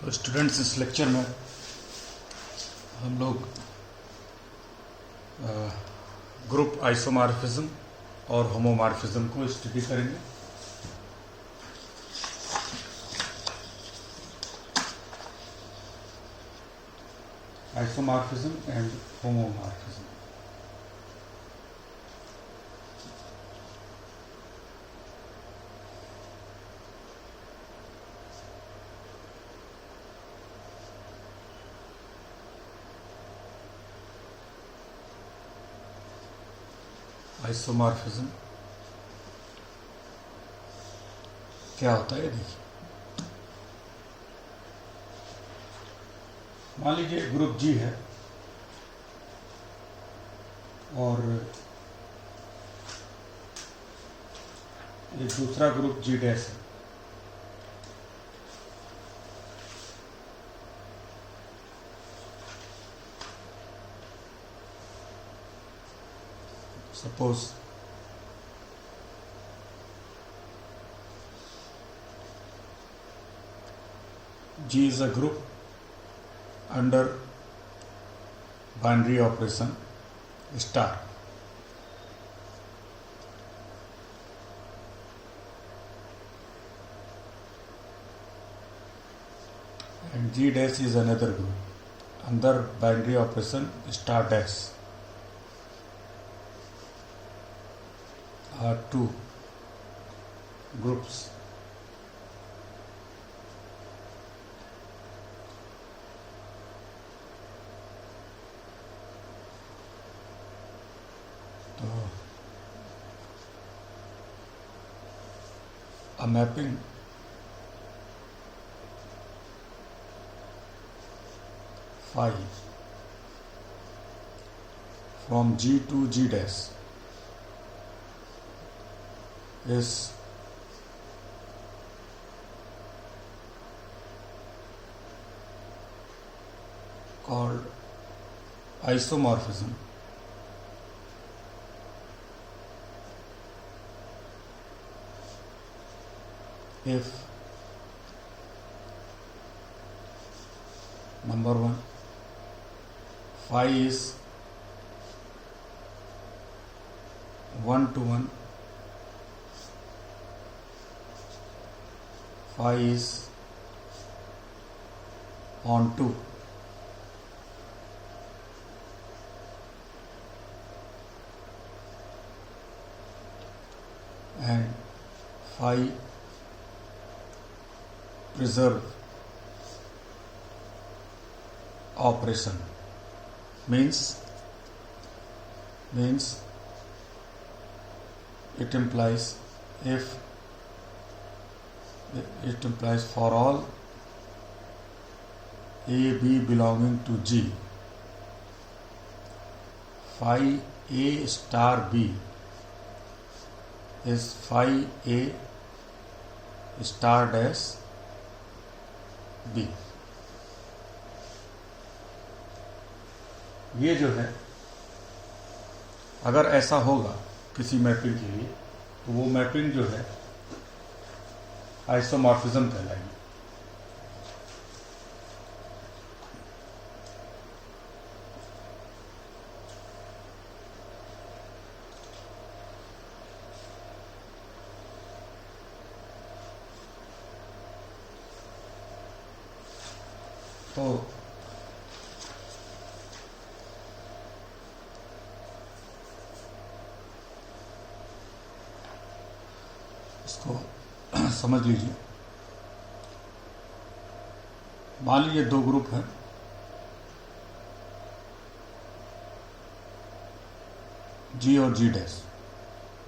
तो स्टूडेंट्स, इस लेक्चर में हम लोग ग्रुप आइसोमॉर्फिज्म और होमोमॉर्फिज्म को स्टडी करेंगे। Isomorphism and homomorphism. आइसोमॉर्फिज्म क्या होता है, देखिए। मान लीजिए ग्रुप जी है और एक दूसरा ग्रुप जी डैश है। Suppose G is a group under binary operation star, and G dash is another group under binary operation star dash. Are two groups. So, a mapping phi from G to G dash is called isomorphism. If number one, phi is 1:1, phi is on 2, and phi preserve operation means it implies for all A, B belonging to G, phi A star B is phi A star dash B. ये जो है, अगर ऐसा होगा किसी mapping के लिए, तो वो मैपिंग जो है आइसोमॉर्फिज्म कहलाएगी। तो इसको समझ लीजिए। मान लीजिए दो ग्रुप हैं, जी और जी डैश।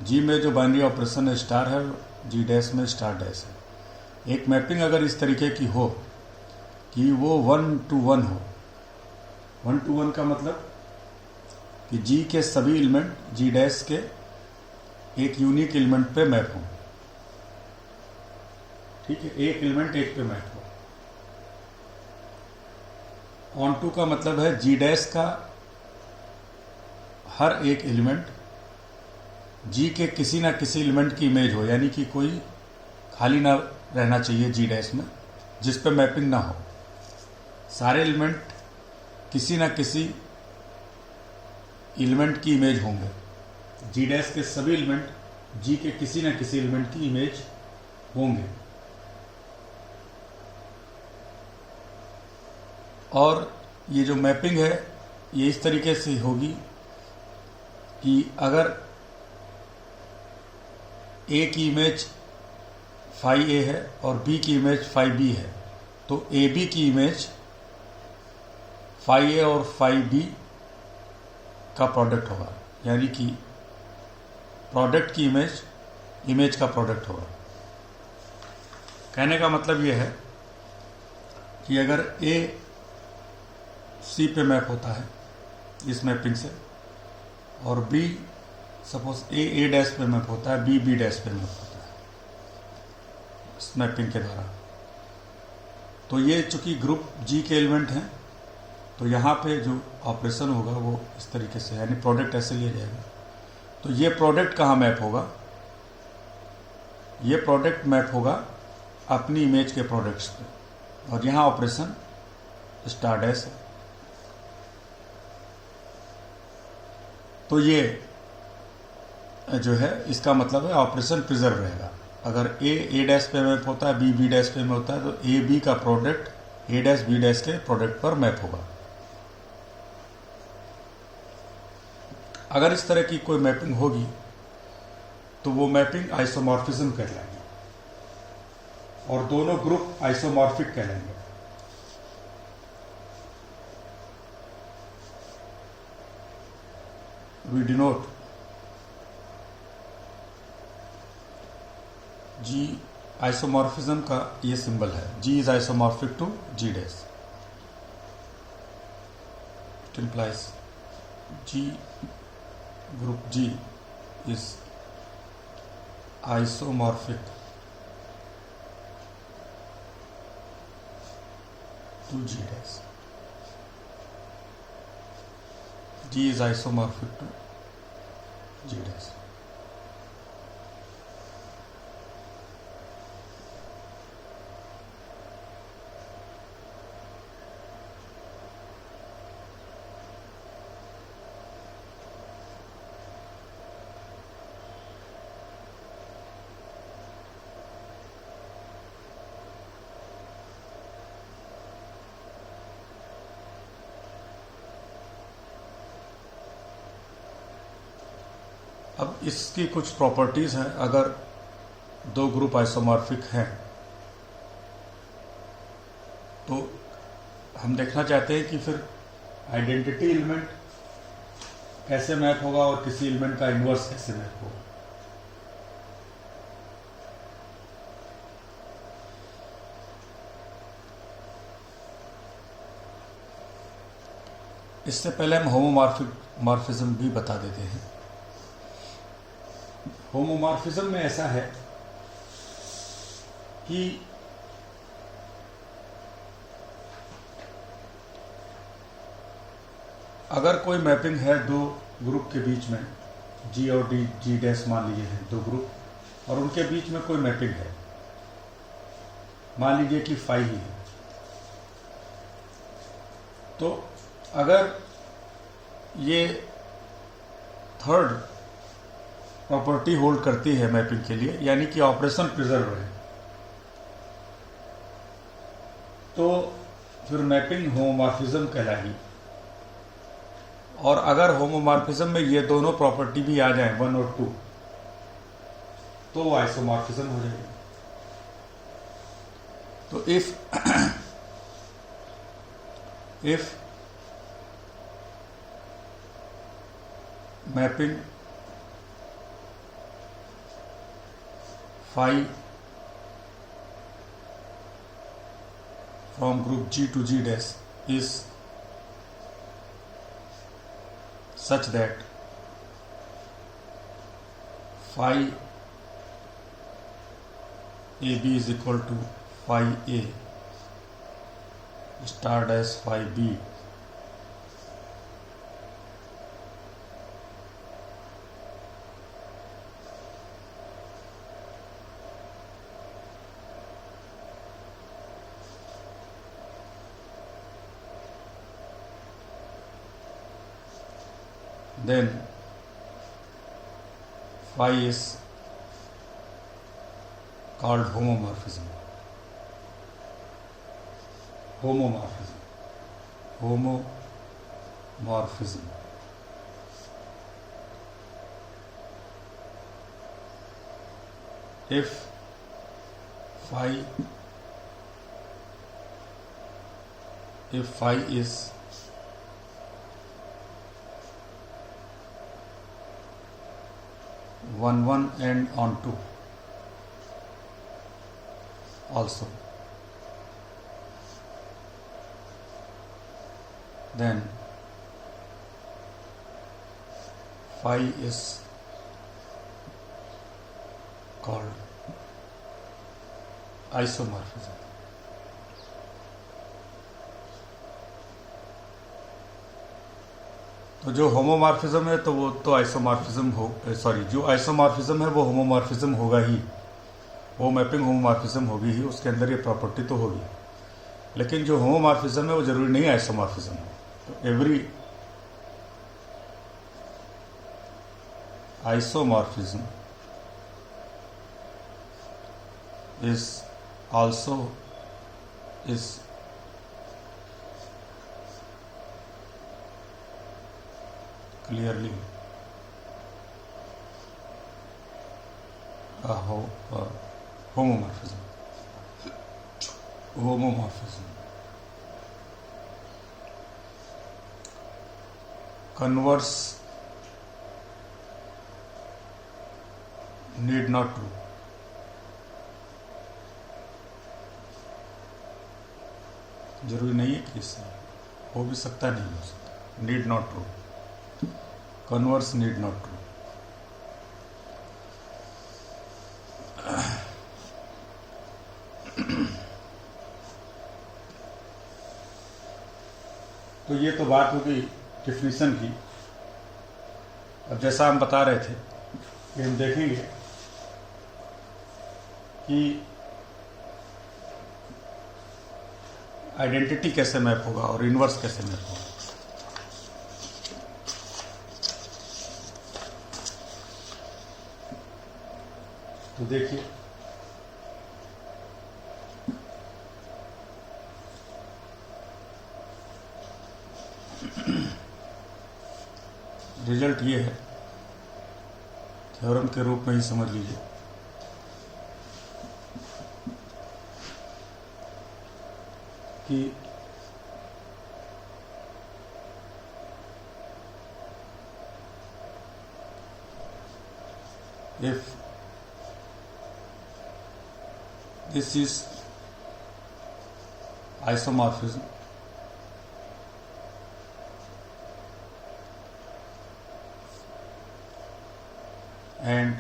जी में जो बाइनरी ऑपरेशन है स्टार है, जी डैश में स्टार डैश है। एक मैपिंग अगर इस तरीके की हो कि वो 1:1 हो। 1:1 का मतलब कि जी के सभी एलिमेंट जी डैश के एक यूनिक एलिमेंट पे मैप हो। ठीक है, एक एलिमेंट एक पे मैप हो। ऑन टू का मतलब है जी डैश का हर एक एलिमेंट जी के किसी ना किसी एलिमेंट की इमेज हो, यानी कि कोई खाली ना रहना चाहिए जी डैश में जिस पे मैपिंग ना हो। सारे एलिमेंट किसी ना किसी एलिमेंट की इमेज होंगे। जी डैश के सभी एलिमेंट जी के किसी ना किसी एलिमेंट की इमेज होंगे। और ये जो मैपिंग है ये इस तरीके से होगी कि अगर ए की इमेज फाई ए है और बी की इमेज फाई बी है, तो ए बी की इमेज फाई ए और फाई बी का प्रोडक्ट होगा, यानी कि प्रोडक्ट की इमेज का प्रोडक्ट होगा। कहने का मतलब यह है कि अगर ए सी पे मैप होता है इस मैपिंग से, और बी सपोज ए डैश पे मैप होता है, बी डैश पे मैप होता है इस मैपिंग के द्वारा, तो ये चूंकि ग्रुप जी के एलिमेंट हैं, तो यहाँ पे जो ऑपरेशन होगा वो इस तरीके से, यानी प्रोडक्ट ऐसे लिया जाएगा। तो ये प्रोडक्ट कहाँ मैप होगा? ये प्रोडक्ट मैप होगा अपनी इमेज के प्रोडक्ट्स पे, और यहाँ ऑपरेशन स्टार डैश है। तो ये जो है इसका मतलब है ऑपरेशन प्रिजर्व रहेगा। अगर ए डैश पे मैप होता है, बी डैश पे मैप होता है, तो ए बी का product A dash B dash के प्रोडक्ट पर मैप होगा। अगर इस तरह की कोई मैपिंग होगी तो वो मैपिंग आइसोमॉर्फिज्म कहलाएगी, और दोनों ग्रुप आइसोमॉर्फिक कहलाएंगे। वी डिनोट जी आइसोमॉर्फिज्म का ये सिंबल है, G is isomorphic to G dash. It implies G group G is isomorphic to G dash. G is isomorphic to G dash. अब इसकी कुछ प्रॉपर्टीज हैं। अगर दो ग्रुप आइसोमॉर्फिक हैं तो हम देखना चाहते हैं कि फिर आइडेंटिटी एलिमेंट कैसे मैप होगा और किसी एलिमेंट का इन्वर्स कैसे मैप होगा। इससे पहले हम होमोमॉर्फिज्म भी बता देते हैं। होमोमॉर्फिज्म में ऐसा है कि अगर कोई मैपिंग है दो ग्रुप के बीच में, जी और डी, जी डैश मान लीजिए हैं दो ग्रुप, और उनके बीच में कोई मैपिंग है, मान लीजिए कि फाई ही है, तो अगर ये थर्ड प्रॉपर्टी होल्ड करती है मैपिंग के लिए, यानी कि ऑपरेशन प्रिजर्व है, तो फिर मैपिंग होमोमॉर्फिज्म कहलाएगी। और अगर होमोमॉर्फिज्म में ये दोनों प्रॉपर्टी भी आ जाए 1 और 2, तो वो आइसोमॉर्फिज्म हो जाएगी। तो if mapping phi from group G to G dash is such that phi AB is equal to phi A star dash phi B, then phi is called homomorphism. Homomorphism. If phi is one and on 2 also, then phi is called isomorphism. तो जो homomorphism है तो वो तो isomorphism जो isomorphism है वो homomorphism होगा ही, वो मैपिंग होमोमॉर्फिज्म होगी ही, उसके अंदर ये प्रॉपर्टी तो होगी। लेकिन जो होमोमॉर्फिज्म है वो जरूरी नहीं आइसोमॉर्फिज्म है। तो every isomorphism is also clearly a homomorphism. Converse need not true. जरूरी नहीं है कि इससे हो भी सकता, नहीं हो सकता। Need not true, converse need not true. तो ये तो बात हो गई डिफिनीशन की। अब जैसा हम बता रहे थे कि हम देखेंगे कि आइडेंटिटी कैसे मैप होगा और इनवर्स कैसे मैप होगा। तो देखिए, रिजल्ट ये है, थ्योरम के रूप में ही समझ लीजिए कि if this is isomorphism and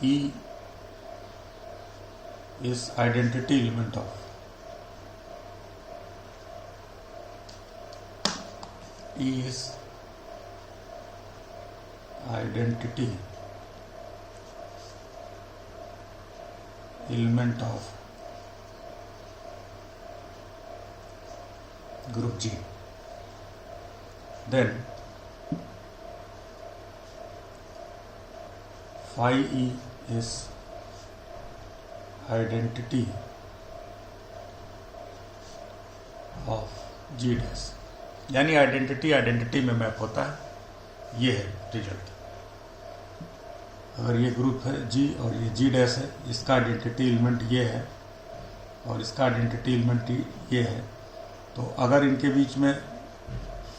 E is identity element of is identity element of group G, then phi E is identity of G dash, यानी आइडेंटिटी में मैप होता है। ये है रिजल्ट। अगर ये ग्रुप है G और ये G डैश है, इसका आइडेंटिटी एलिमेंट ये है और इसका आइडेंटिटी एलिमेंट ये है, तो अगर इनके बीच में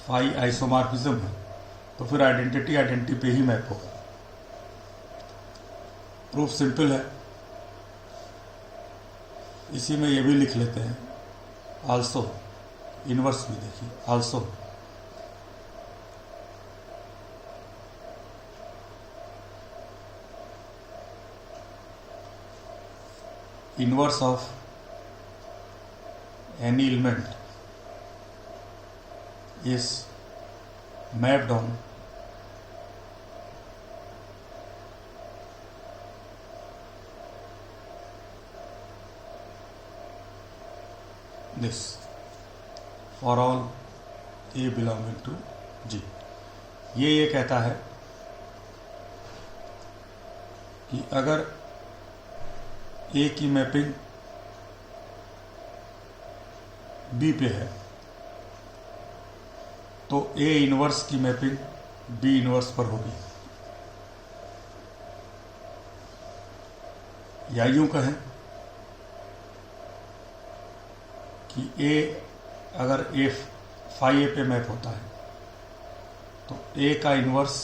फाई आइसोमॉर्फिज्म है तो फिर आइडेंटिटी पे ही मैप होगा। प्रूफ सिंपल है, इसी में ये भी लिख लेते हैं। आल्सो इनवर्स भी देखिए, also inverse of any element is mapped on this for all A belonging to G. ये कहता है कि अगर ए की मैपिंग बी पे है तो ए इनवर्स की मैपिंग बी इनवर्स पर होगी, या यूं कहें कि ए अगर ए फाई ए पे मैप होता है तो ए का इन्वर्स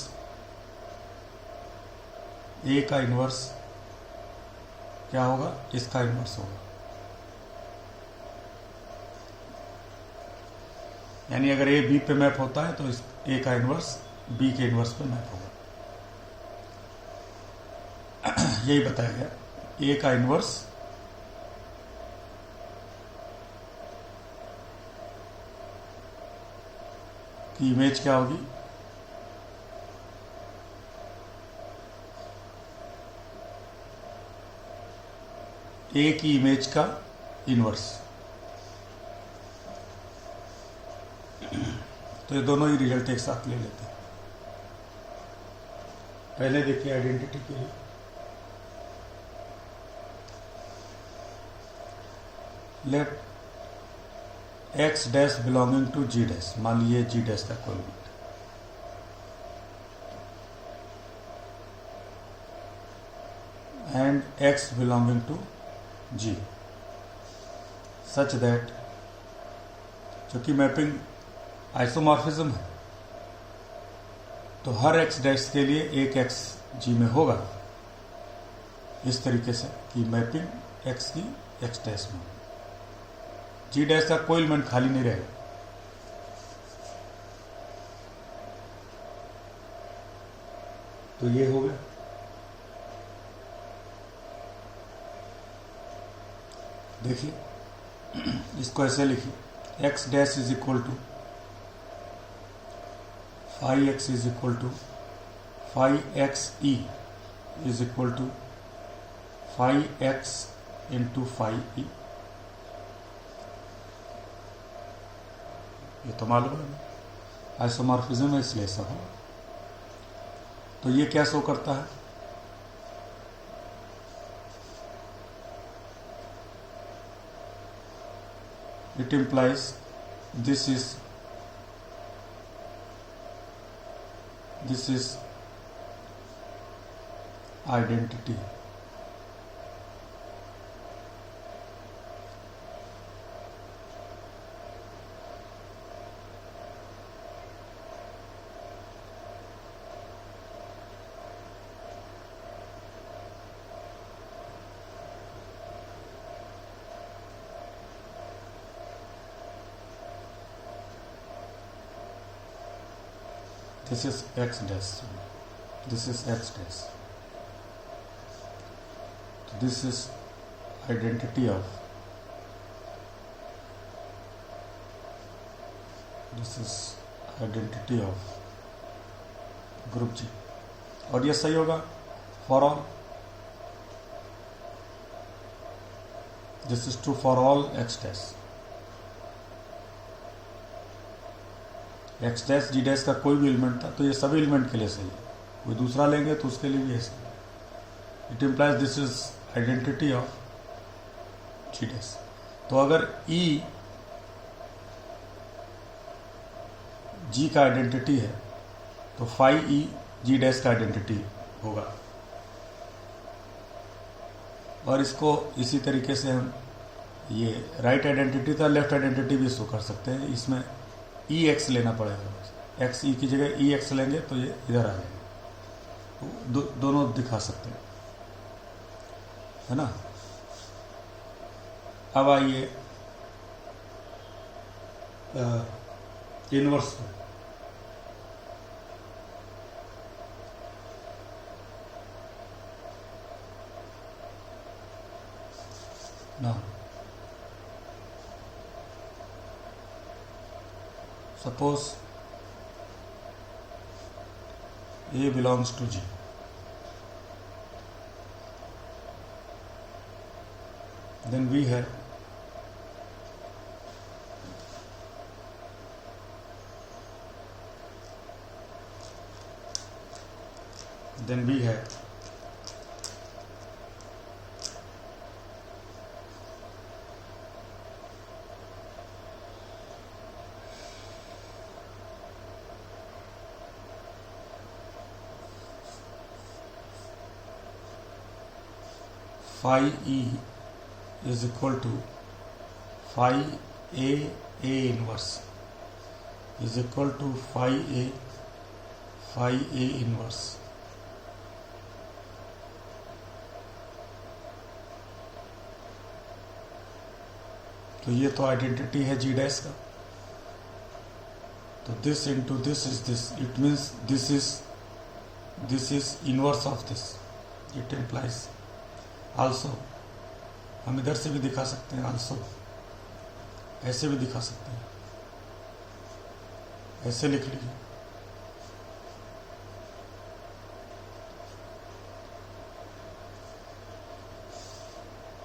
क्या होगा, इसका इन्वर्स होगा। यानी अगर ए बी पे मैप होता है तो इस ए का इन्वर्स बी के इन्वर्स पे मैप होगा। यही बताया गया, ए का इन्वर्स की इमेज क्या होगी, ए की इमेज का इन्वर्स। तो ये दोनों ही रिजल्ट एक साथ ले लेते हैं। पहले देखिए आइडेंटिटी के लिए, let x dash belonging to G dash, मान लीजिए जी डैश का coefficient, and x belonging to G, such that, चूंकि मैपिंग आइसोमॉर्फिज्म है तो हर एक्स डैश के लिए एक एक्स जी में होगा, इस तरीके से कि मैपिंग एक्स की एक्स डैश में, जी डैश का कोई एलिमेंट खाली नहीं रहेगा। तो ये हो गया। देखिए इसको ऐसे लिखिए, x dash is equal to phi x is equal to phi x e is equal to phi x into phi e. ये तो मालूम है आइसोमॉर्फिज्म है, इसलिए ऐसा हो। तो ये क्या शो करता है, it implies this is identity, this is x dash, this is x dash, this is identity of, this is identity of group G. और ये सही होगा for all, this is true for all x dash. X dash G dash का कोई भी element था तो ये सभी एलिमेंट के लिए सही है, कोई दूसरा लेंगे तो उसके लिए भी है सही। It implies this is identity of G dash. तो अगर ई जी का आइडेंटिटी है तो फाई ई जी डैश का आइडेंटिटी होगा। और इसको इसी तरीके से हम ये राइट आइडेंटिटी था, लेफ्ट आइडेंटिटी भी शो कर सकते हैं। इसमें ई एक्स लेना पड़ेगा, एक्स ई की जगह ई एक्स लेंगे तो ये इधर आ जाएगा। तो दोनों दिखा सकते हैं, है ना। अब आइए इनवर्स पे। ना suppose A belongs to G, then we have then we have phi E is equal to phi A inverse is equal to phi A inverse. तो ये तो आइडेंटिटी है जी डैश का. तो this into this is this, it means this is inverse of this. It implies also. हम इधर से भी दिखा सकते हैं, आल्सो ऐसे भी दिखा सकते हैं, ऐसे लिख लीजिए.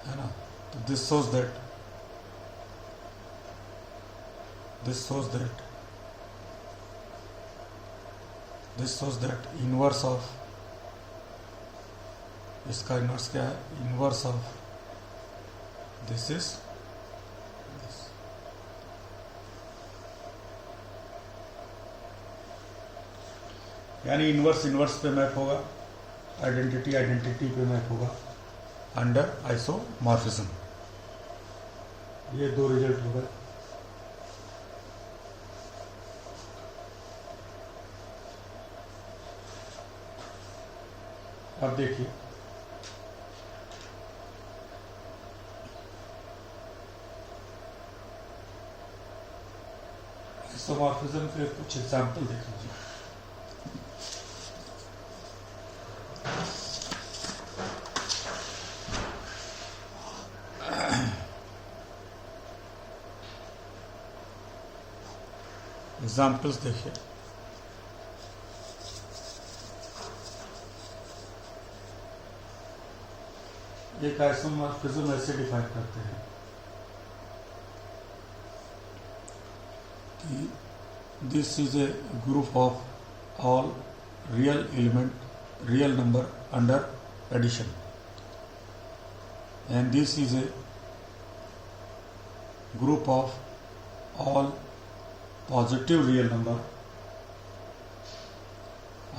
है ना. तो this shows that inverse of, इसका इनवर्स क्या है, inverse of this is this. यानी इनवर्स पे मैप होगा, आइडेंटिटी पे मैप होगा अंडर आइसोमॉर्फिज्म. ये दो रिजल्ट हो गए. अब देखिए आइसोमॉर्फिज्म के कुछ एग्जाम्पल देख लीजिए. एग्जाम्पल्स देखिए. एक आइसोमॉर्फिज्म ऐसे डिफाइन करते हैं कि this is a group of all real number under addition, and this is a group of all positive real number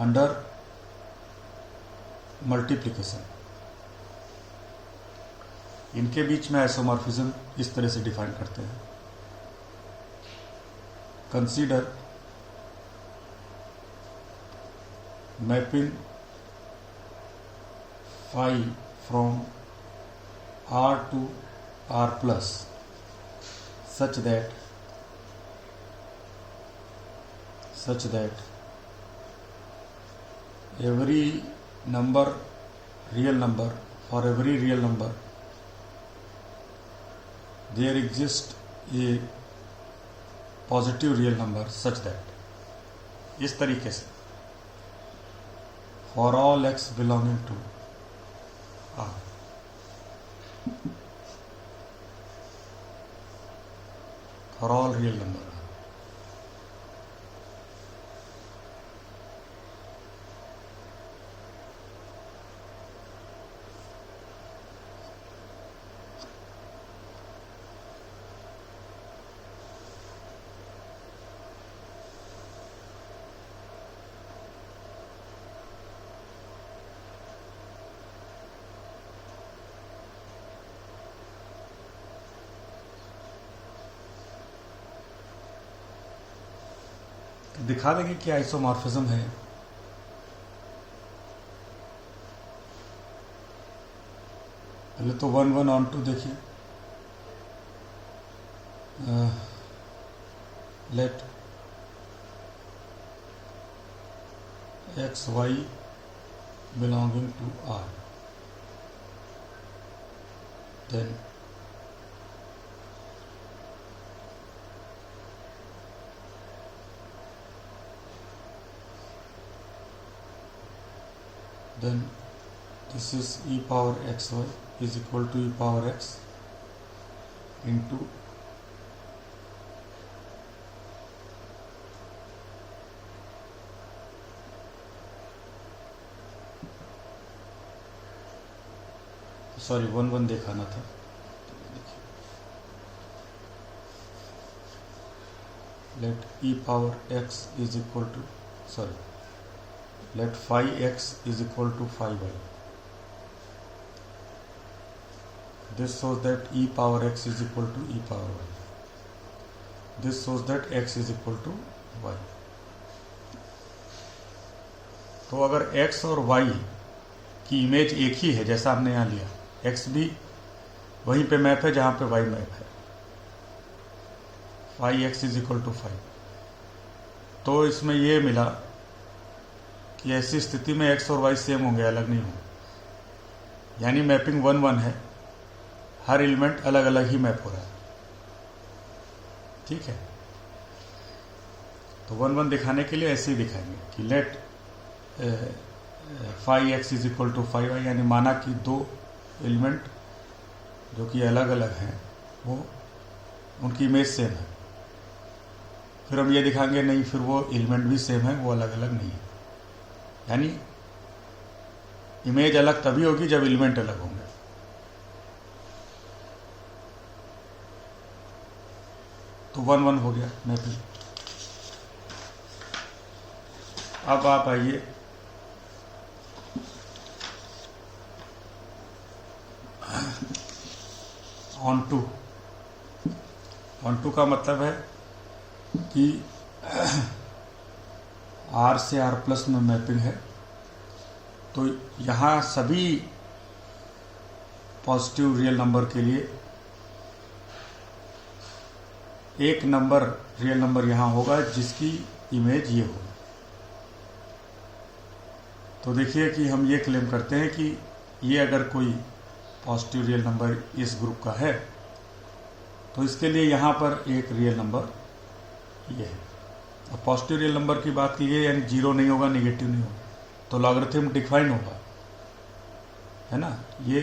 under multiplication. इनके बीच में आइसोमॉर्फिज्म इस तरह से डिफाइन करते हैं. Consider mapping phi from R to R plus such that every number, real number, for every real number there exists a positive real number such that, इस तरीके से, for all x belonging to R. For all real number. दिखा देंगे कि isomorphism है. पहले तो 1 1 on 2 देखिए. Let x y belonging to R, then this is e power xy is equal to e power x into sorry 1 1 दिखाना था। Let e power x is equal to let phi x is equal to phi y. This shows that e power x is equal to e power y. This shows that x is equal to y. तो अगर x और y की image एक ही है, जैसा हमने यहाँ लिया, x भी वहीं पे मैप है जहाँ पे y मैप है, phi x is equal to phi, तो इसमें ये मिला कि ऐसी स्थिति में x और y सेम होंगे, अलग नहीं होंगे। यानी मैपिंग 1 1 है, हर एलिमेंट अलग अलग ही मैप हो रहा है। ठीक है, तो 1 1 दिखाने के लिए ऐसे ही दिखाएंगे कि let phi x is equal to phi y, यानी माना कि दो एलिमेंट जो कि अलग अलग हैं वो उनकी इमेज सेम है। फिर हम ये दिखाएंगे नहीं, फिर वो एलिमेंट भी सेम है, वो अलग अलग नहीं है। यानी इमेज अलग तभी होगी जब एलिमेंट अलग होंगे। तो 1 1 हो गया मैपिंग। अब आप आइए ऑन टू का मतलब है कि R से R प्लस में मैपिंग है। तो यहाँ सभी पॉजिटिव रियल नंबर के लिए एक नंबर रियल नंबर यहाँ होगा जिसकी इमेज ये होगी। तो देखिए कि हम ये क्लेम करते हैं कि ये अगर कोई पॉजिटिव रियल नंबर इस ग्रुप का है तो इसके लिए यहाँ पर एक रियल नंबर ये है। अब पॉजिटिव रियल नंबर की बात की गई, यानी जीरो नहीं होगा, नेगेटिव नहीं होगा, तो लॉगरिथम डिफाइन होगा, है ना, ये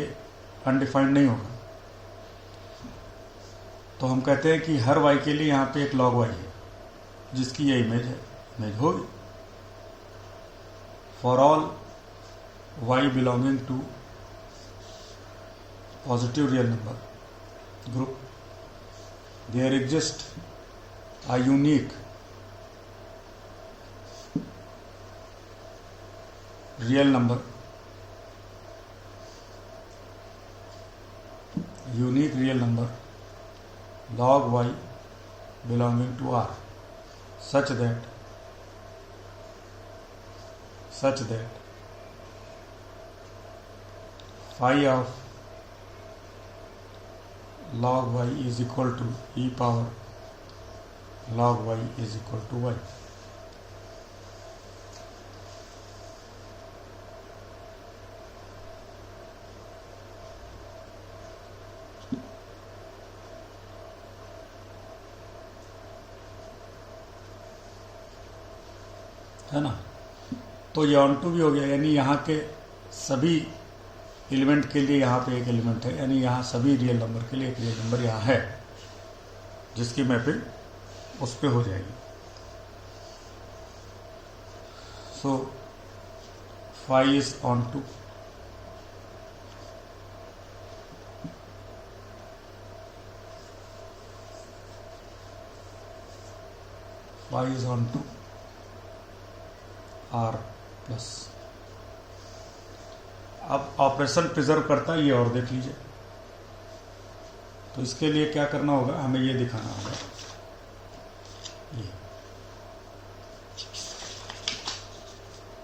अनडिफाइंड नहीं होगा। तो हम कहते हैं कि हर y के लिए यहाँ पे एक log y है जिसकी ये इमेज है, इमेज होगी। For all y belonging to positive real number group there exist a unique real number log y belonging to R such that phi of log y is equal to e power log y is equal to y. है ना, तो ये on to भी हो गया, यानी यहाँ के सभी एलिमेंट के लिए यहाँ पे एक एलिमेंट है, यानी यहाँ सभी रियल नंबर के लिए एक रियल नंबर यहाँ है जिसकी मैपिंग उस पे हो जाएगी। So phi is on to. Phi is on to R plus. अब ऑपरेशन प्रिजर्व करता है ये, और देख लीजिए। तो इसके लिए क्या करना होगा, हमें ये दिखाना होगा, ये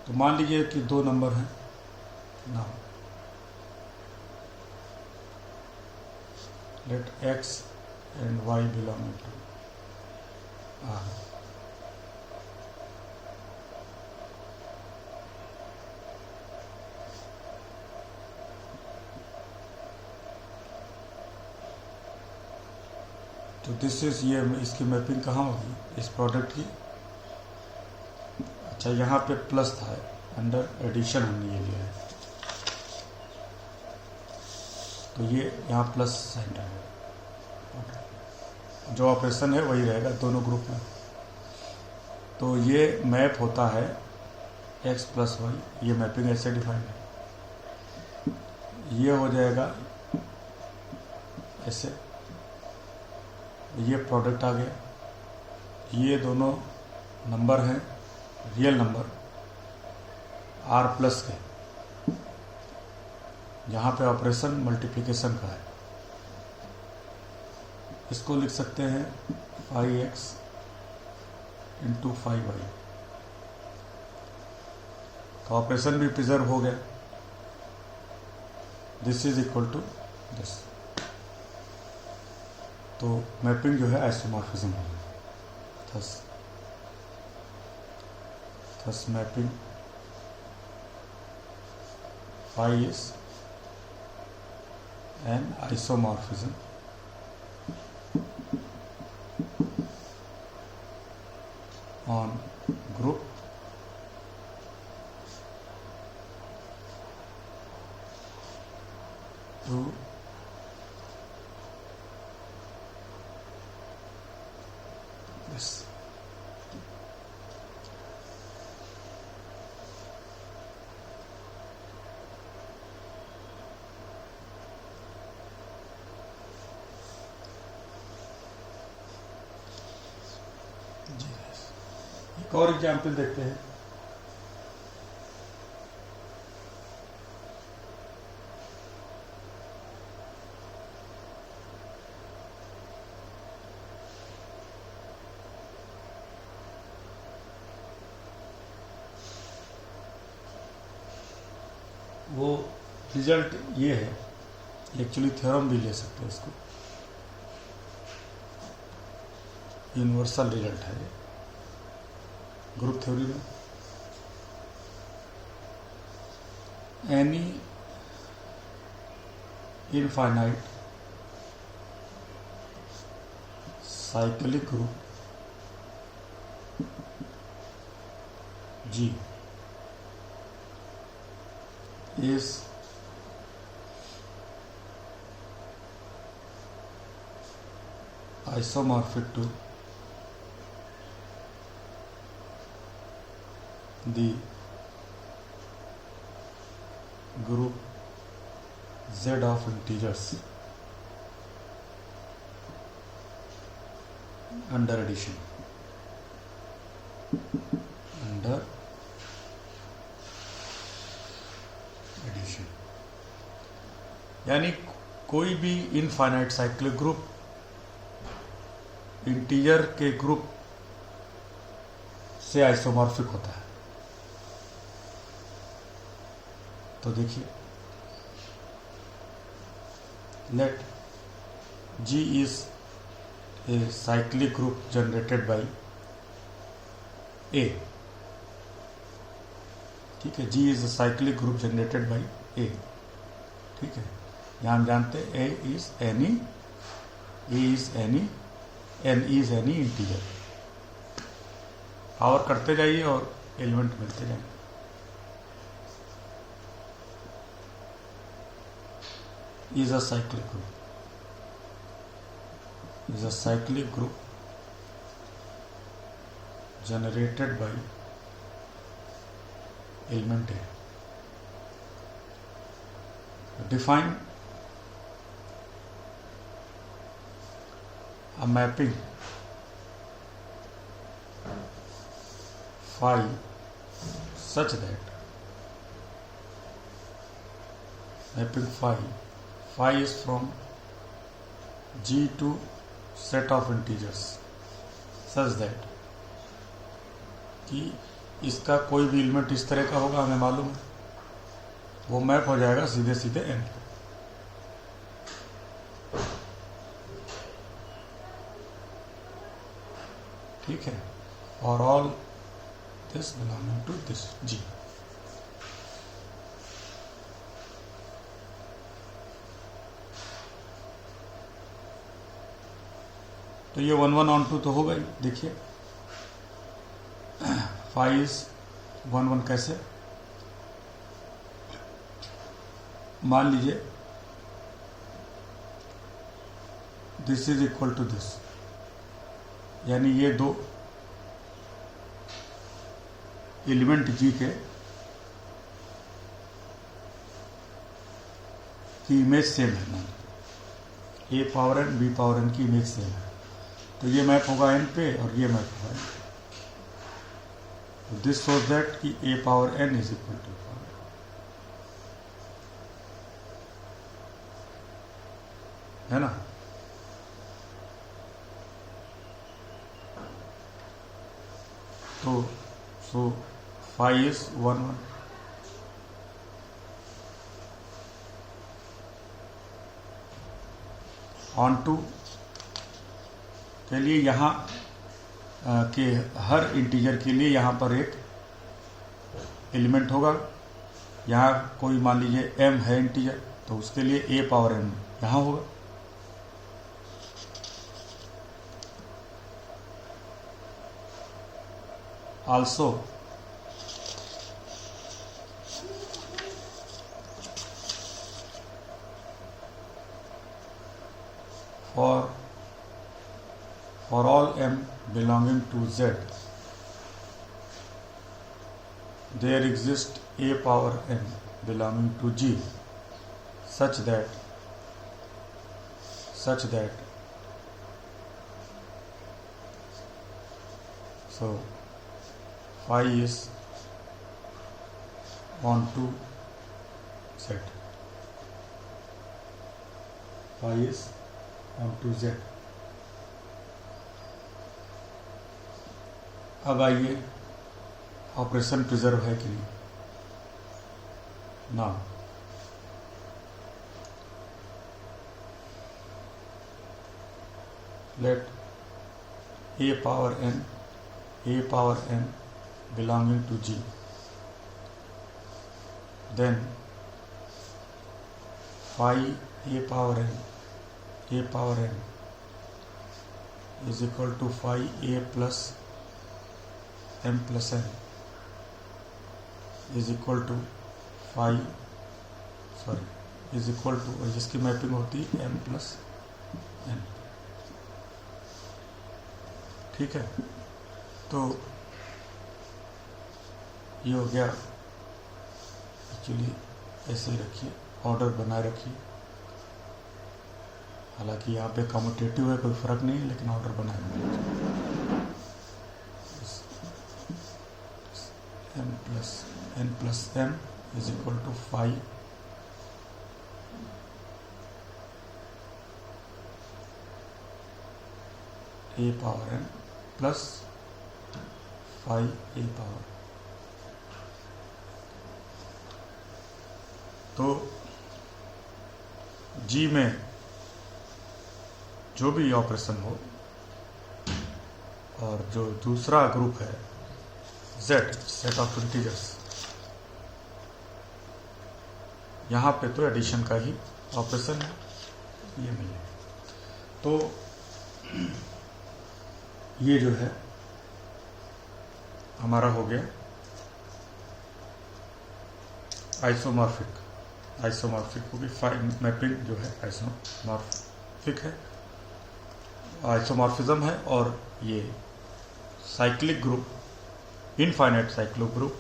तो मान लीजिए कि दो नंबर हैं ना, let x and y belong to R। तो दिस इज, ये इसकी मैपिंग कहाँ होगी, इस प्रोडक्ट की। अच्छा, यहाँ पे प्लस था, अंडर एडिशन हमने ये लिया है, तो ये यहाँ प्लस साइन रहेगा, जो ऑपरेशन है वही रहेगा दोनों ग्रुप में। तो ये मैप होता है x प्लस वाई, ये मैपिंग ऐसे डिफाइंड है। ये हो जाएगा ऐसे, ये प्रोडक्ट आ गया। ये दोनों नंबर हैं रियल नंबर r प्लस के, जहाँ पे ऑपरेशन मल्टीप्लिकेशन का है। इसको लिख सकते हैं 5x इंटू 5y। तो ऑपरेशन भी प्रिजर्व हो गया। This is equal to this. तो मैपिंग जो है आइसोमॉर्फिज्म है। Thus mapping phi is an isomorphism on group to this. एक और एग्जाम्पल देखते हैं। वो रिजल्ट ये है, एक्चुअली थ्योरम भी ले सकते हैं इसको, यूनिवर्सल रिजल्ट है ये ग्रुप थ्योरी में। Any infinite cyclic group G is isomorphic to the group Z of integers under addition. यानी कोई भी इनफाइनाइट साइक्लिक ग्रुप इंटीजर के ग्रुप से आइसोमॉर्फिक होता है। तो देखिए, late G is a cyclic group generated by A। ठीक है, G is a cyclic group generated by A। ठीक है, यहाँ हम जानते हैं A is any N is any integer. Power करते जाइए और एलिमेंट मिलते जाएंगे। is a cyclic group generated by element A। Define a mapping phi such that mapping phi is from G to set of integers such that कि इसका कोई भी element इस तरह का होगा, हमें मालूम है, वो मैप हो जाएगा सीधे सीधे n पे। ठीक है, और all this belonging to this G। तो ये 1 1 on 2 तो होगा ही। देखिए phi is 1 1 कैसे, मान लीजिए this is equal to this, यानी ये दो एलिमेंट G के की इमेज सेम है ना, a power n b power n की इमेज सेम है, तो ये मैप होगा एन पे और ये मैप होगा एन पे। दिस शोज दैट कि a power n is equal to है ना। तो so five is 1 1। On to के लिए यहाँ के हर इंटीजर के लिए यहाँ पर एक एलिमेंट होगा। यहाँ कोई मान लीजिए m है इंटीजर, तो उसके लिए a पावर m यहाँ होगा। Also for all m belonging to Z, there exists a power n belonging to G such that so phi is on to Z, phi is on to Z। अब आइए operation preserve है कि नहीं ना। Let a power n belonging to G, then phi a power n is equal to phi a plus m plus n is equal to is equal to, जिसकी mapping होती है m plus n। ठीक है, तो ये हो गया। Actually ऐसे ही रखिए, ऑर्डर बनाए रखिए। हालांकि यहाँ पे कम्यूटेटिव है, कोई फर्क नहीं है, लेकिन ऑर्डर बनाए रखिए। n plus m is equal to phi a power n plus phi a power। तो G में जो भी ऑपरेशन हो, और जो दूसरा ग्रुप है Z, सेट ऑफ इंटीजर्स, यहाँ पे तो एडिशन का ही ऑपरेशन है, ये नहीं है। तो ये जो है हमारा हो गया आइसोमॉर्फिक होगी। मैपिंग जो है आइसोमॉर्फिक है, आइसोमॉर्फिज्म है। और ये cyclic group, infinite cyclic group,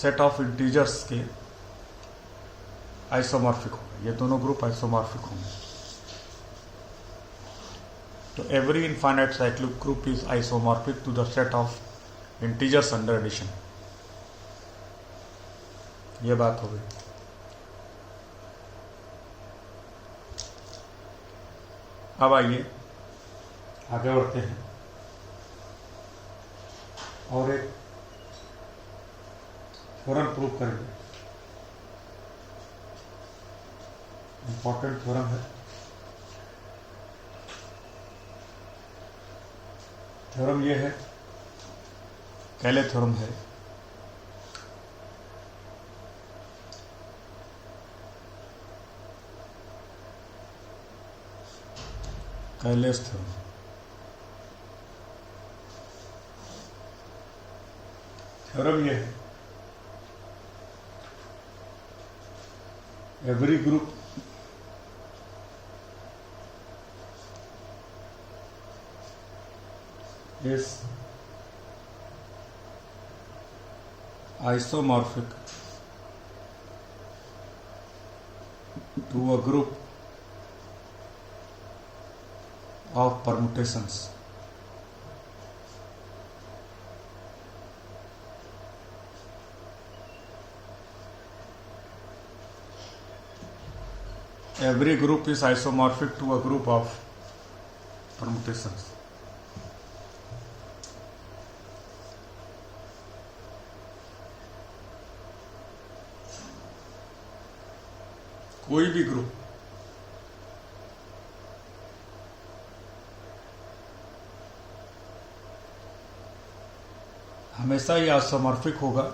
set of integers के आइसोमॉर्फिक होगा। ये दोनों ग्रुप आइसोमॉर्फिक होंगे। तो every infinite cyclic group is isomorphic to the set of integers under addition। ये बात हो गई। अब आइए आगे बढ़ते हैं और एक थ्योरम प्रूव करेंगे। इंपॉर्टेंट थ्योरम है। थ्योरम ये है, कैले थ्योरम है। कैलेस थ्योरम। थ्योरम ये है, every group is isomorphic to a group of permutations. Every group is isomorphic to a group of permutations. कोई भी ग्रुप हमेशा ही आइसोमॉर्फिक होगा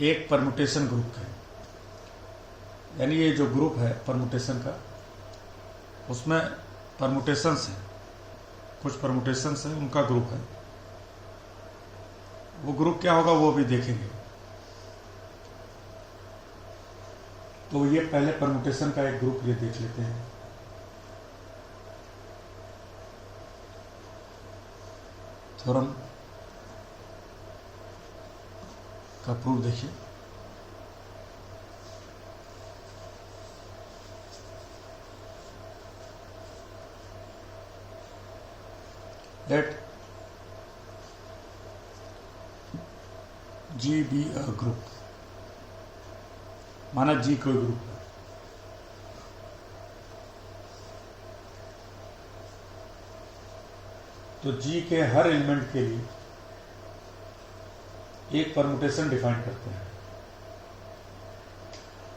एक परमुटेशन ग्रुप के, यानी ये जो ग्रुप है परमुटेशन का, उसमें परमुटेशंस हैं, कुछ परमुटेशंस हैं, उनका ग्रुप है। वो ग्रुप क्या होगा वो भी देखेंगे। तो ये पहले परमुटेशन का एक ग्रुप ये देख लेते हैं। थ्योरम का प्रूफ देखिए। Let G be a group, माना G कोई ग्रुप है। तो G के हर एलिमेंट के लिए एक परमुटेशन डिफाइन करते हैं।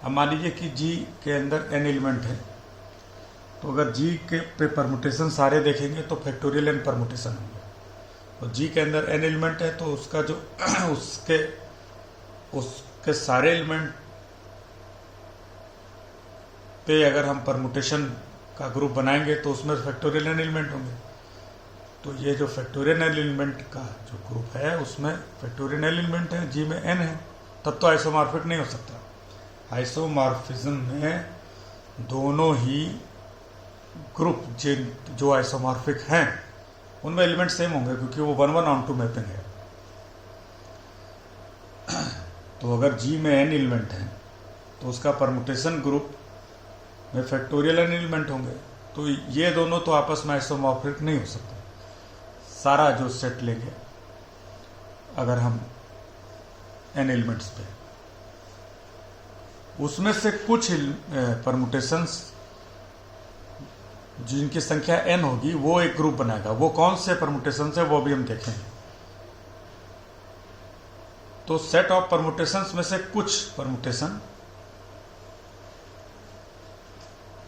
अब मान लीजिए कि G के अंदर n एलिमेंट है, तो अगर G के पे परमुटेशन सारे देखेंगे तो फैक्टोरियल n परमुटेशन होंगे। और G के अंदर n एलिमेंट है तो उसका जो उसके सारे एलिमेंट पे अगर हम परमुटेशन का ग्रुप बनाएंगे तो उसमें फैक्टोरियल n एलिमेंट होंगे। तो ये जो फैक्टोरियल एलिमेंट का जो ग्रुप है उसमें फैक्टोरियल एलिमेंट है, G में n है, तब तो आइसोमॉर्फिक नहीं हो सकता। आइसोमॉर्फिज्म में दोनों ही ग्रुप जो आइसोमॉर्फिक हैं उनमें एलिमेंट सेम होंगे, क्योंकि वो 1:1 मैपिंग है। तो अगर G में n एलिमेंट है तो उसका परमुटेशन ग्रुप में फैक्टोरियल n एलिमेंट होंगे। तो ये दोनों तो आपस में आइसोमॉर्फिक नहीं हो सकते। सारा जो सेट लेंगे अगर हम n एलिमेंट्स पे, उसमें से कुछ परमुटेशंस जिनकी संख्या n होगी वो एक ग्रुप बनाएगा। वो कौन से परमुटेशंस है वो भी हम देखेंगे। तो सेट ऑफ परमुटेशंस में से कुछ परमुटेशन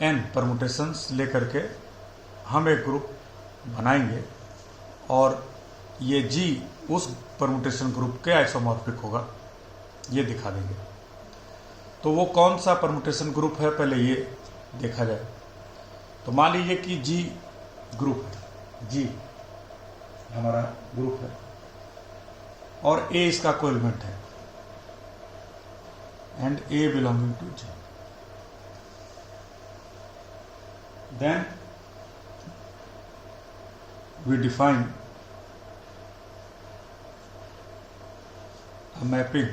n परमुटेशंस लेकर के हम एक ग्रुप बनाएंगे और ये G उस परमुटेशन ग्रुप के आइसोमॉर्फिक होगा, ये दिखा देंगे। तो वो कौन सा परमुटेशन ग्रुप है पहले ये देखा जाए। तो मान लीजिए कि G ग्रुप है, G हमारा ग्रुप है और A इसका कोई एलिमेंट है and A belonging to G। Then we define a mapping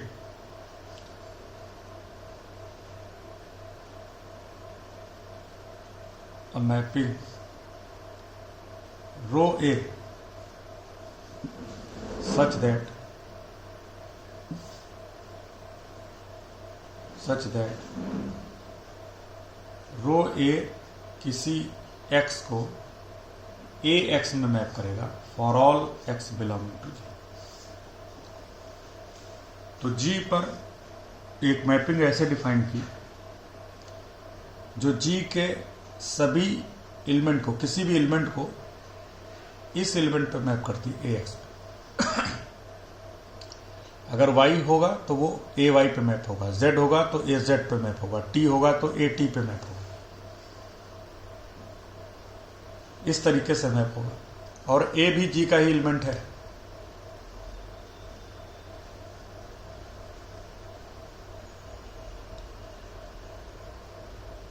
row A such that rho A किसी x को ax में मैप करेगा for all x belonging to G। तो G पर एक मैपिंग ऐसे डिफाइन की जो G के सभी एलिमेंट को, किसी भी एलिमेंट को इस एलिमेंट पर मैप करती ax पे। अगर y होगा तो वो ay पे मैप होगा, z होगा तो az पे मैप होगा, t होगा तो at पे मैप होगा। इस तरीके से मैप होगा। और A भी G का ही एलिमेंट है।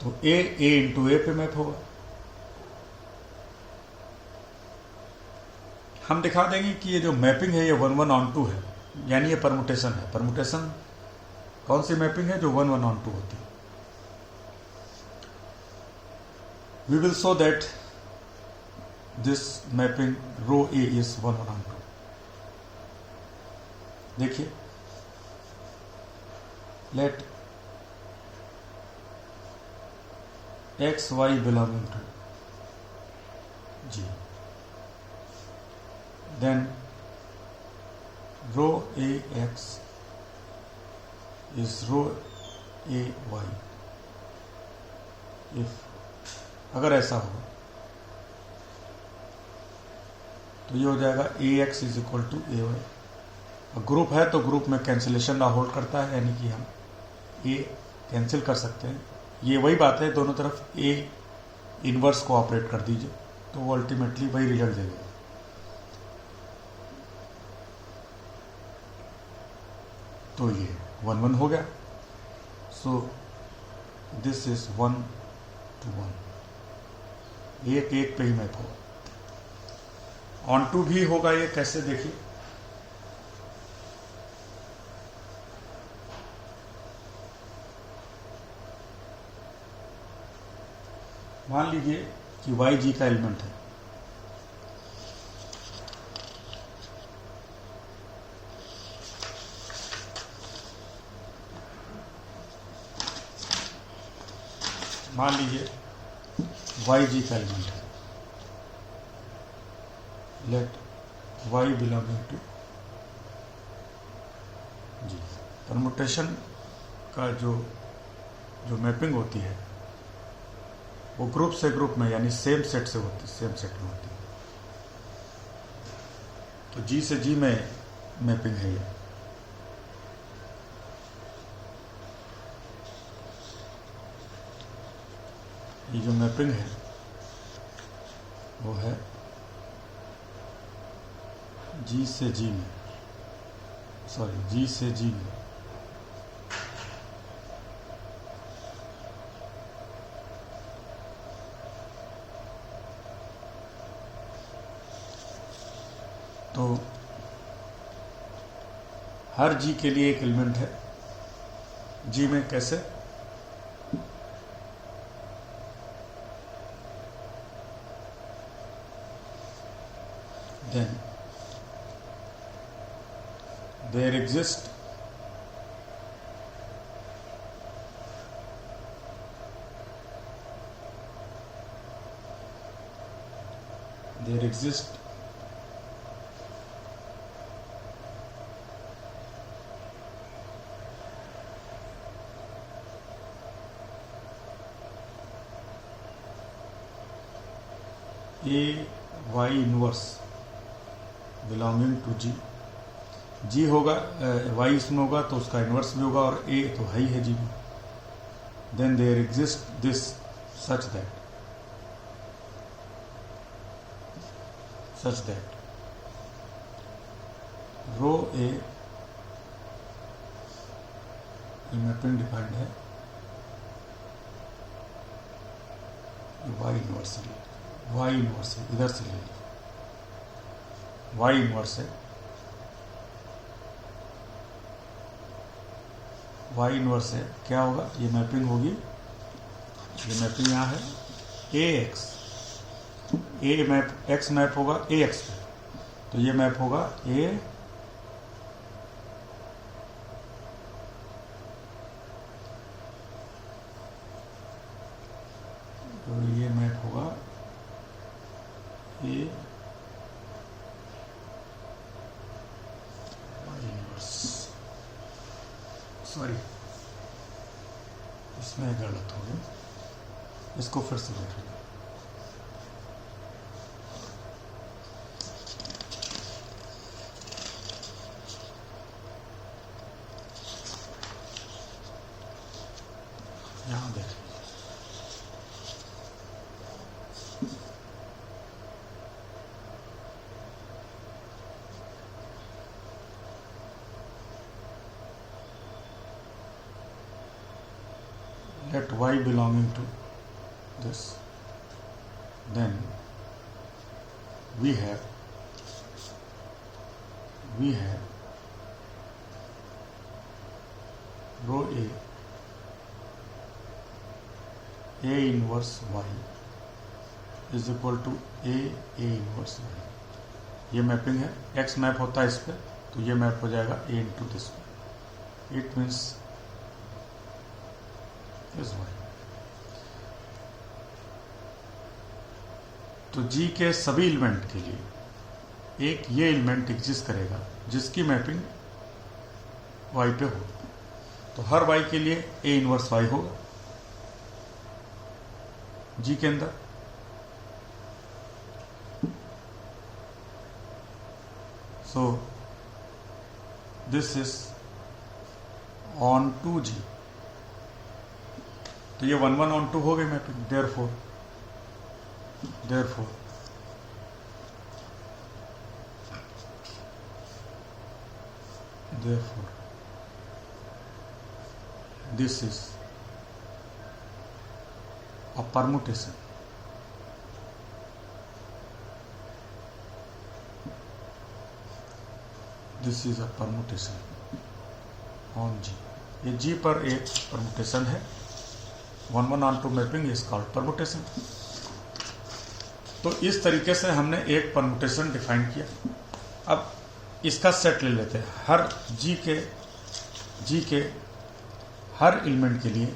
तो A इंटू A पे मैप होगा। हम दिखा देंगे कि ये जो मैपिंग है ये 1:1 है, यानी ये परमुटेशन है। परमुटेशन कौन सी मैपिंग है? जो 1 1 on 2 होती है. We will show that this mapping rho A is 1 1 on 2. देखिए, let x y belonging to G, then rho A x is rho A y. if अगर ऐसा हो तो ये हो जाएगा ax is equal to a y. Group है तो ग्रुप में कैंसिलेशन ना होल्ड करता है, यानी कि हम a कैंसिल कर सकते हैं. ये वही बात है, दोनों तरफ a इनवर्स को ऑपरेट कर दीजिए तो वो अल्टीमेटली वही रिजल्ट देगा. तो ये 1 1 हो गया. सो दिस इज 1 to 1. एक एक पे ही मैप होगा. ऑन टू भी होगा. ये कैसे? देखिए, मान लीजिए कि वाई जी का एलिमेंट है. मान लीजिए वाई जी का एलिमेंट है. Let y belonging to G. Permutation का जो मैपिंग होती है वो ग्रुप से ग्रुप में, यानी सेम सेट से होती है, सेम सेट में होती है. तो जी से जी में मैपिंग है ये. ये जो मैपिंग है वो है जी से जी में, सॉरी जी से जी में. तो हर जी के लिए एक एलिमेंट है. जी में कैसे? then there exist a y inverse belonging to G. G होगा, वाई इसमें होगा तो उसका इन्वर्स भी होगा, और ए तो है ही है जी में. Then there exist this such that rho a mapping defined है. वाई इनवर्स है, इधर से ले लीजिए. वाई इनवर्स है. वाई इनवर्स है. क्या होगा? ये मैपिंग होगी. ये मैपिंग यहाँ है. ए एक्स, ए मैप एक्स मैप होगा ए एक्स पे, तो ये मैप होगा ए तो ये मैप होगा ए सॉरी, इसमें गलत हो गया. इसको फिर से देख लीजिए. यहाँ देख लीजिए. let y belonging to this, then we have rho a inverse y is equal to a inverse y. ये मैपिंग है, एक्स मैप होता है इस पे, तो ये मैप हो जाएगा ए इंटू दिस पे, इट मीन्स इज वाई। तो जी के सभी एलिमेंट के लिए एक ये एलिमेंट एग्जिस्ट करेगा जिसकी मैपिंग वाई पे हो, तो हर वाई के लिए ए इनवर्स वाई होगा जी के अंदर। So this is on to G, तो ये 1 1 ऑन 2 हो गई mapping. Therefore this is a permutation on G। ये G पर एक परमुटेशन है, 1 1 on 2 mapping is called permutation. तो इस तरीके से हमने एक परमुटेशन डिफाइन किया। अब इसका सेट ले लेते हैं। हर जी के हर एलिमेंट के लिए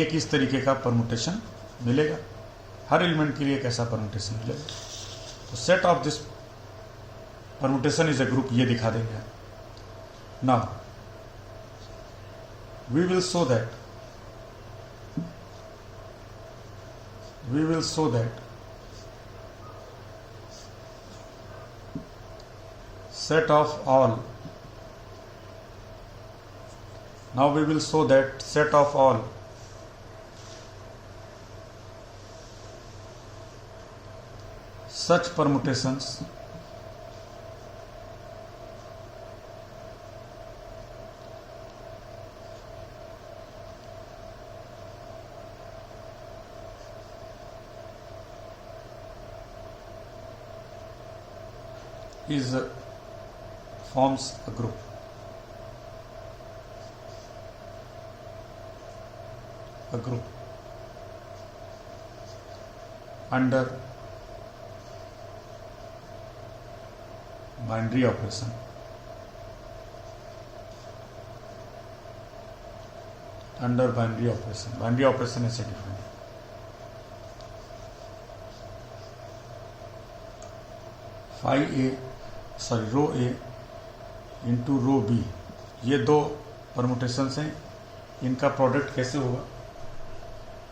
एक इस तरीके का परमुटेशन मिलेगा, हर एलिमेंट के लिए एक ऐसा परमुटेशन मिलेगा। तो set of this permutation is a group, ये दिखा देंगे। Now we will show that set of all such permutations forms a group. Under binary operation, binary operation is defined. Rho a into rho b, ये दो permutations हैं। इनका product कैसे होगा?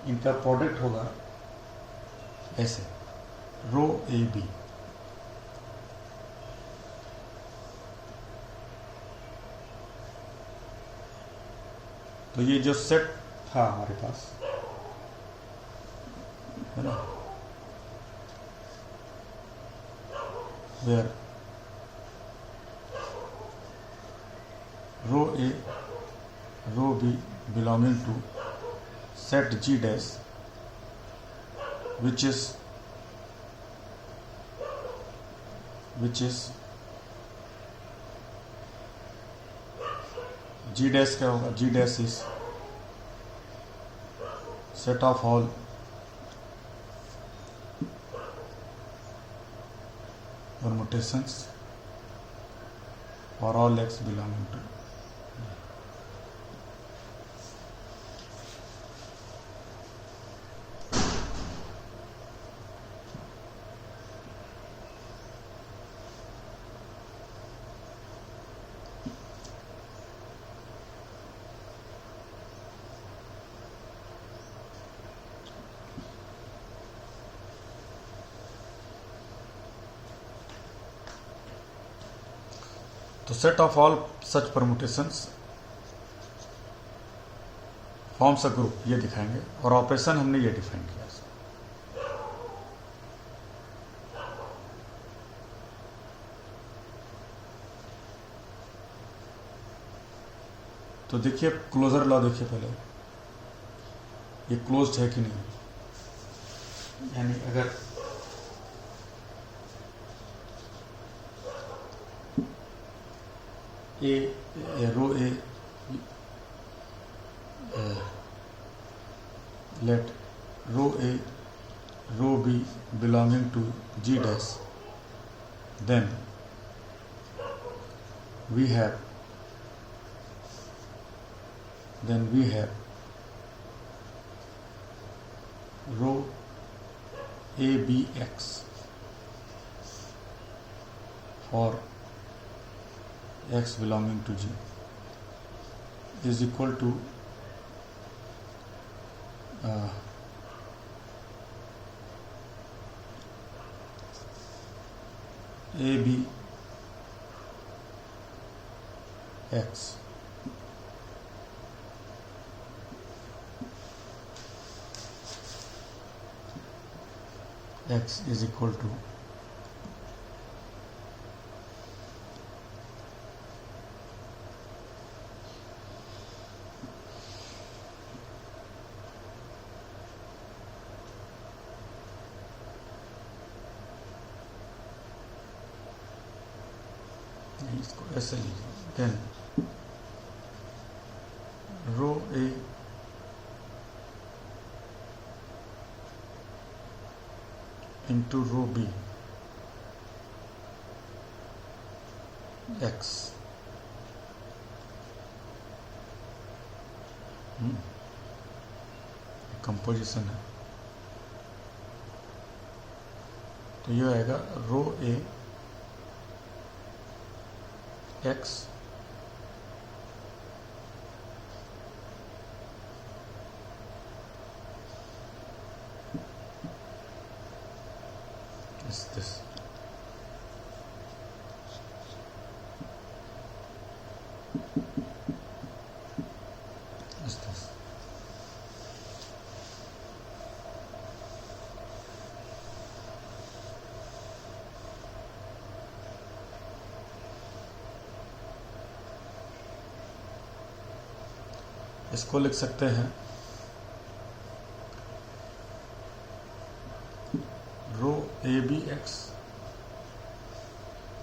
इनका प्रोडक्ट होगा ऐसे, रो ए बी। तो ये जो सेट था हमारे पास है ना, where rho a rho b belonging to set G dash, which is G dash क्या होगा? G dash is set of all permutations for all x belonging to तो set of all such permutations forms a group, ये दिखाएंगे। और operation हमने ये define किया। तो देखिए क्लोजर लॉ, देखिए पहले ये क्लोज्ड है कि नहीं। यानी अगर रो ए let row A, row B belonging to G dash, then we have row ABX for x belonging to G is equal to ABX x is equal to इसको ऐसे लीजिए, then rho a into rho b x composition है, तो ये आएगा rho a x is this. Is this. इसको लिख सकते हैं रो ए बी एक्स,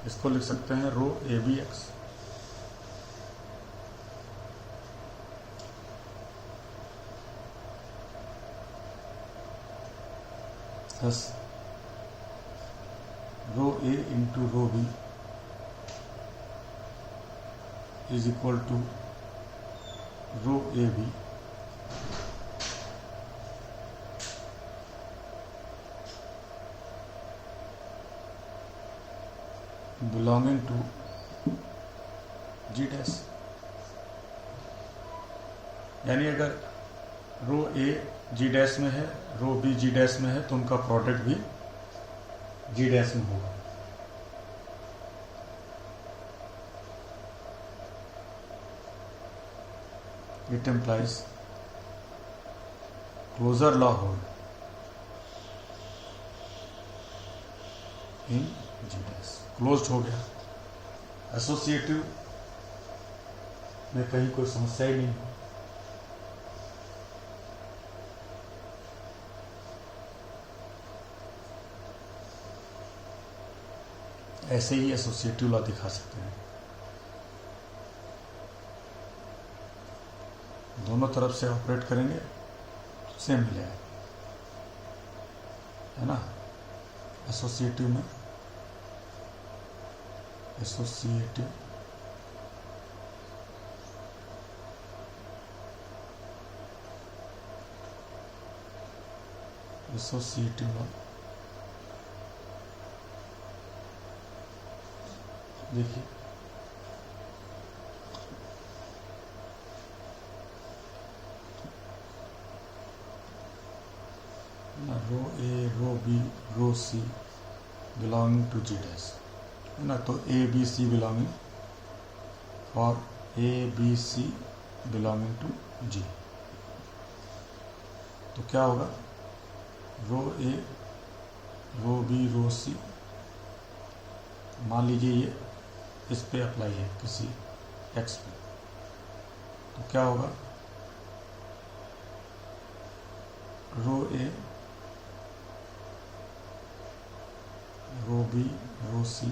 इसको लिख सकते हैं rho a b x plus rho a into rho b is equal to rho a b belonging to G dash. यानी अगर रो ए जी डैश में है, रो बी जी डैश में है, तो उनका प्रोडक्ट भी जी डैश में होगा। It implies closure law hold in G dash। Closed हो गया, एसोसिएटिव में कहीं कोई समस्या ही नहीं। ऐसे ही एसोसिएटिव लॉ दिखा सकते हैं, दोनों तरफ से ऑपरेट करेंगे तो सेम मिलेगा, है ना। एसोसिएटिव में एसोसिएटिव लॉ देखिए, rho a, rho b, rho c belonging to G dash, है ना। तो ए b c belonging for a b c belonging to G, तो क्या होगा, रो ए, रो बी, रो सी, मान लीजिए ये इस पे अप्लाई है किसी एक्स पे, तो क्या होगा, रो ए, रो बी, रो सी,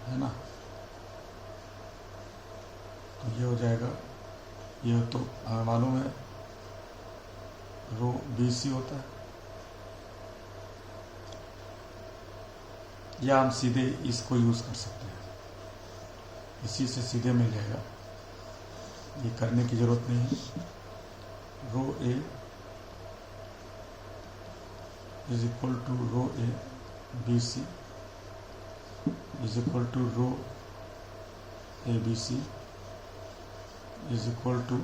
है ना। तो ये हो जाएगा ये तो हमें मालूम है रो बी सी होता है, या हम सीधे इसको यूज़ कर सकते हैं, इसी से सीधे मिल जाएगा, ये करने की ज़रूरत नहीं है। Rho a is equal to rho a b c is equal to rho a b c is equal to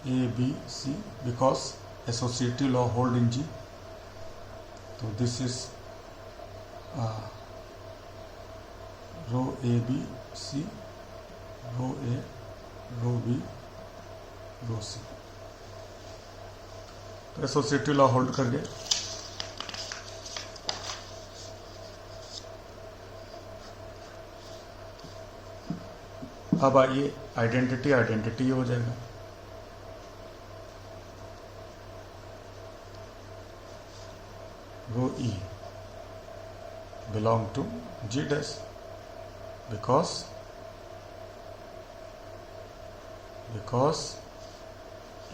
a b c, because associative law hold in G. तो this is rho a b c, rho a, rho b, rho c. तो associative law hold कर गए। अब आइए identity, identity हो जाएगा। रो ई belong to G dash because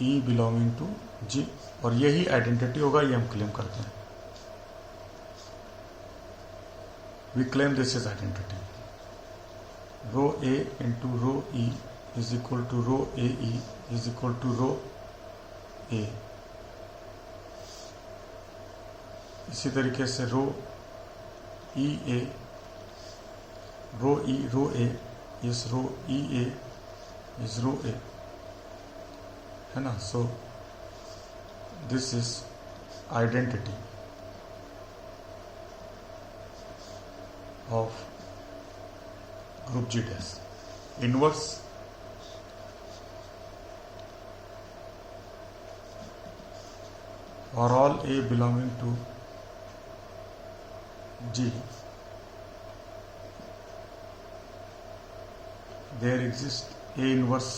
E belonging to G, और यही आइडेंटिटी होगा, ये हम क्लेम करते हैं। We claim this is identity. Rho A into rho E is equal to rho AE is equal to rho A। इसी तरीके से रो ई ए, रो a is rho E A is rho a, है ना। So this is identity of group G dash. Inverse for all A belonging to G, there exists A inverse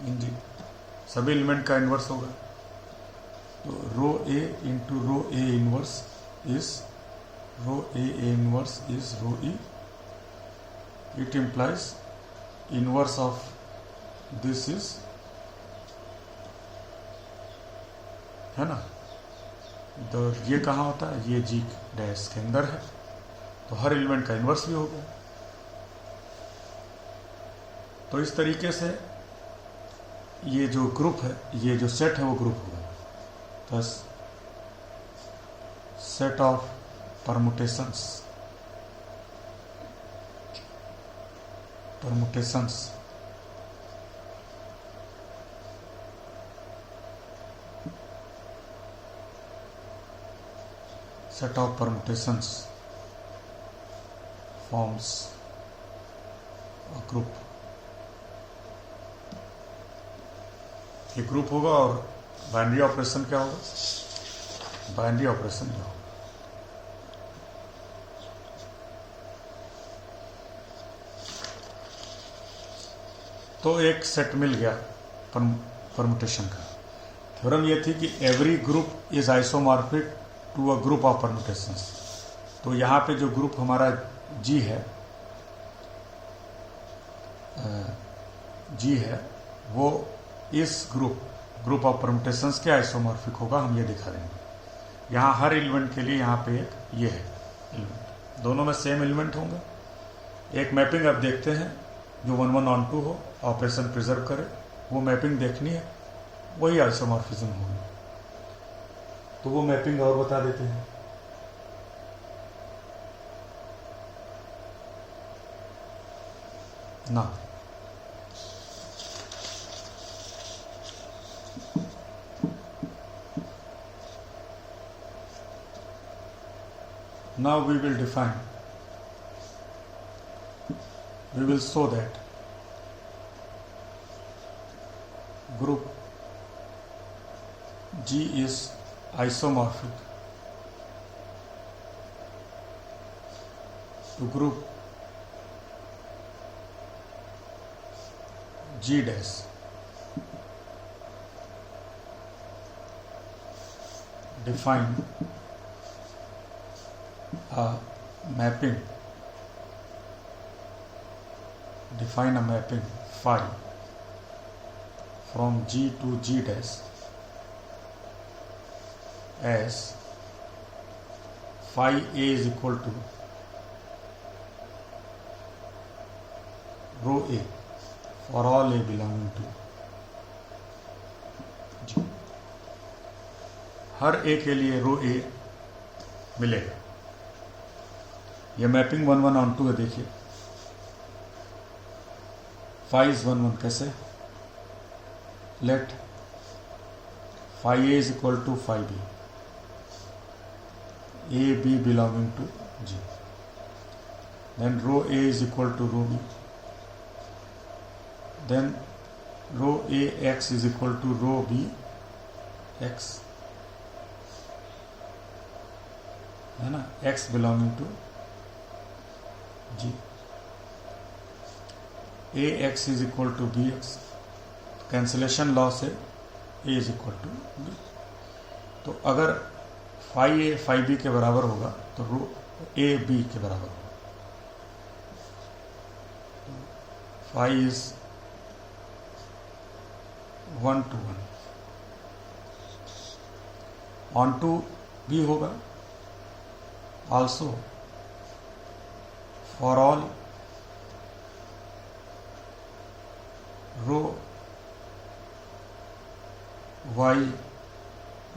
in G। सभी element का inverse होगा, तो rho a into rho a inverse is rho a inverse is rho e. It implies inverse of this is, है ना। तो ये कहाँ होता है, ये जी डैश के अंदर है, तो हर एलिमेंट का इन्वर्स भी होगा। तो इस तरीके से ये जो ग्रुप है, ये जो सेट है वो ग्रुप होगा। तो set of permutations set of permutations forms a group। ये ग्रुप होगा, और बाइनरी ऑपरेशन क्या होगा, बाइनरी ऑपरेशन क्या होगा, तो एक सेट मिल गया परमुटेशन का। थ्योरम ये थी कि every group is isomorphic to a group of permutations. तो यहाँ पे जो ग्रुप हमारा जी है वो इस ग्रुप ऑफ परमुटेशंस के आइसोमॉर्फिक होगा, हम ये दिखा देंगे। यहाँ हर एलिमेंट के लिए यहाँ पे एक ये है एलिमेंट, दोनों में सेम एलिमेंट होंगे। एक मैपिंग अब देखते हैं जो 1 1 on 2 हो, ऑपरेशन प्रिजर्व करे, वो मैपिंग देखनी है, वही आइसोमॉर्फिज्म होगी। तो वो मैपिंग और बता देते हैं। ना now we will define, we will show that group G is isomorphic to group G dash define a mapping define a mapping phi from G to G dash as phi A is equal to rho A for all A belonging to G. Her A के लिए रो A मिलेगा. ये mapping 1:1 है. देखिए phi is 1:1 कैसे? Let phi A is equal to phi B. A B belonging to G. Then rho A is equal to rho B. Then rho A x is equal to rho B x. है ना? X belonging to G. Ax is equal to Bx. Cancellation law से A is equal to B. तो अगर phi A phi B के बराबर होगा तो रो A B के बराबर होगा. phi is 1:1. onto भी होगा. Also for all rho y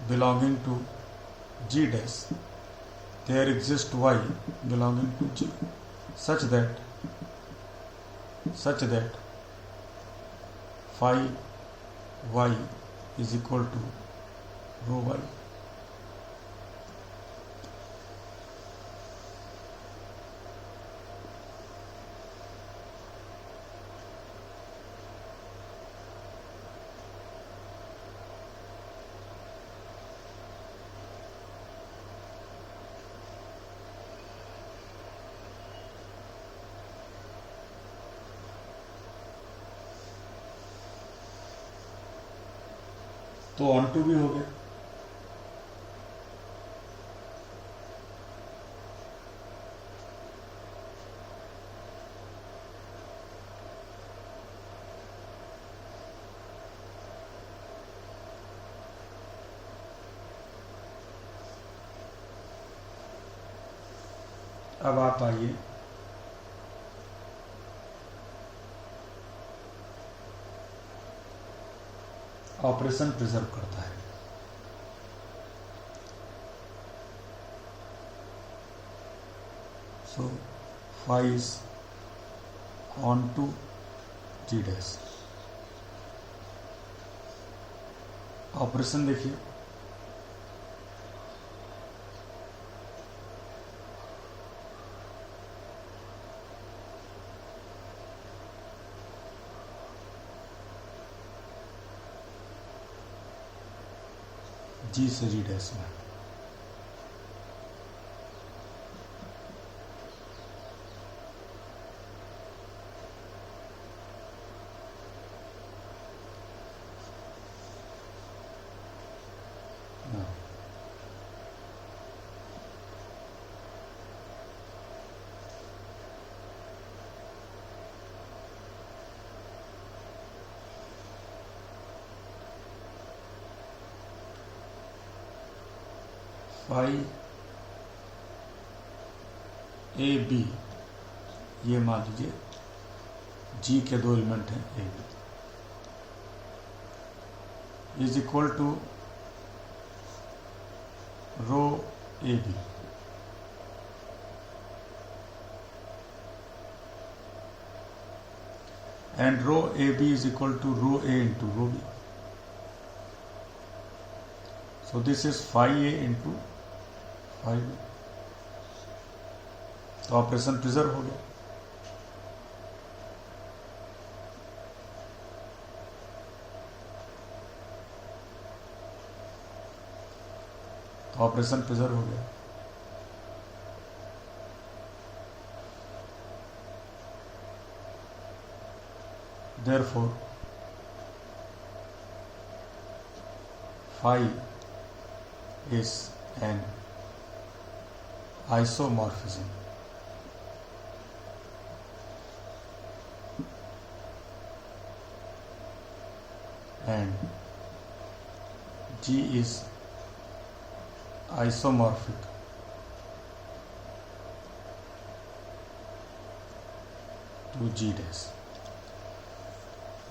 belonging to G dash, there exists y belonging to G such that phi y is equal to rho y. तो onto भी हो गया. अब आप आइए ऑपरेशन प्रिजर्व करता है. सो phi is onto G dash. Operation देखिए. G से G dash में phi A B, ये मान लीजिए G के दो एलिमेंट हैं A B, is equal to rho A B. and rho AB is equal to rho A into rho B. So this is phi A into phi B. तो operation preserve हो गया. तो operation preserve हो गया. Therefore, phi is an isomorphism. and G is isomorphic to G dash.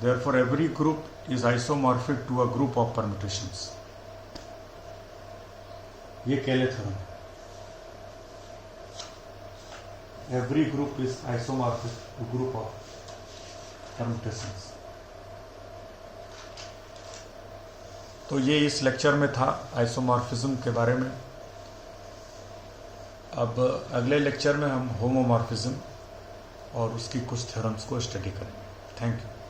Therefore, every group is isomorphic to a group of permutations. ये केले theorem है. Every group is isomorphic to group of permutations. तो ये इस lecture में था isomorphism के बारे में. अब अगले लेक्चर में हम होमोमॉर्फिज्म और उसकी कुछ थ्योरम्स को स्टडी करेंगे. Thank you.